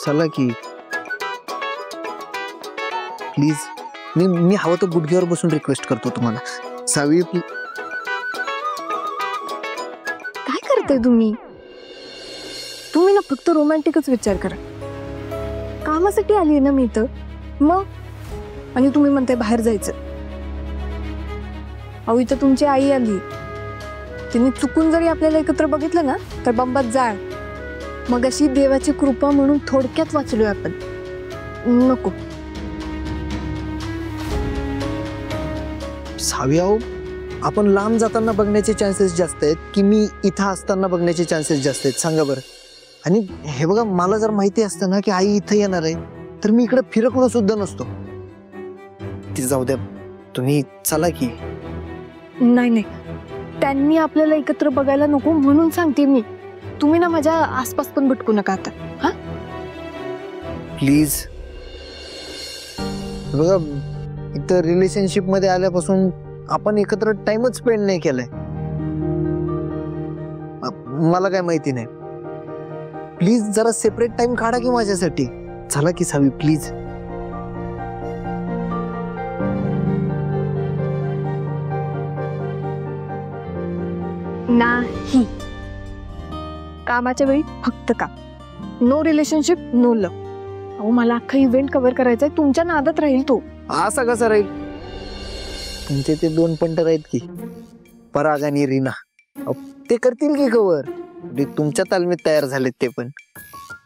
चला की प्लीज. मी हवं तर गुडघ्यावर बसून रिक्वेस्ट करतो तुम्हाला. सावी काय करताय तुम्ही? तुम्ही ना फक्त रोमॅन्टिकच विचार करा. कामासाठी आली ना मी तर मग, आणि तुम्ही म्हणताय बाहेर जायचं. अहो इथं तुमची आई आली, तिने चुकून जरी आपल्याला एकत्र बघितलं ना तर बंबात जाळ. मग अशी देवाची कृपा म्हणून थोडक्यात वाचलोय आपण. नको. सावी अहो, आपण लांब जाताना बघण्याचे चान्सेस जास्त आहेत की मी इथं असताना बघण्याचे चान्सेस जास्त आहेत, सांगा बरं. आणि हे बघा, मला जर माहिती असतं ना की आई इथं येणार आहे तर मी इकडे फिरकलो सुद्धा नसतो. ती जाऊ द्या, तुम्ही चला की. नाही नाही, त्यांनी आपल्याला एकत्र बघायला नको म्हणून सांगते मी. तुम्ही ना माझ्या आसपास पण भटकू नका आता. हा प्लीज. बघा, इथं रिलेशनशिप मध्ये आल्यापासून आपण एकत्र टाइमच स्पेंड नाही केलाय. मला काय माहिती नाही. प्लीज जरा सेपरेट टाइम काढा की माझ्यासाठी. चला की सावी प्लीज. नाही, कामाच्या वेळी फक्त काम. नो रिलेशनशिप, नो लव. अहो मला अख्खा इव्हेंट कव्हर करायचा आहे, तुमच्या नादात राहील तो. असा कसा राहील? तुमचे ते दोन पंटर आहेत की, पराग आणि रीना, ते करतील की कव्हर. तुमच्या तालमीत तयार झालेत ते पण.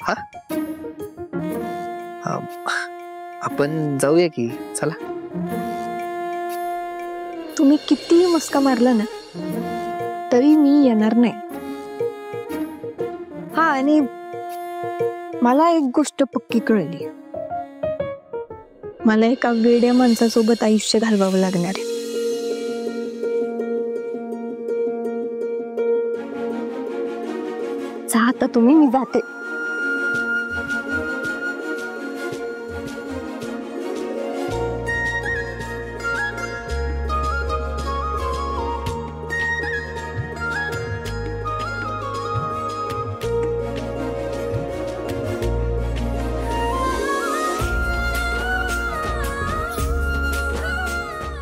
हा, आपण जाऊया की, चला. तुम्ही किती मस्का मारला ना तरी मी येणार नाही. हा, आणि मला एक गोष्ट पक्की कळली. मला एका वेड्या माणसासोबत आयुष्य घालवावं लागणार आहे. जा आता तुम्ही, मी जाते.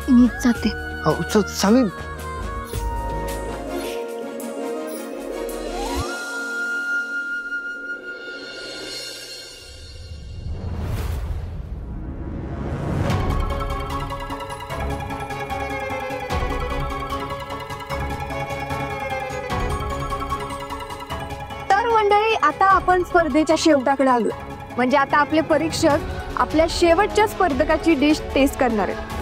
मी जाते. सावी, तर मंडळी, आता आपण स्पर्धेच्या शेवटाकडे आलो. म्हणजे आता आपले परीक्षक आपल्या शेवटच्या स्पर्धकाची डिश टेस्ट करणार आहेत.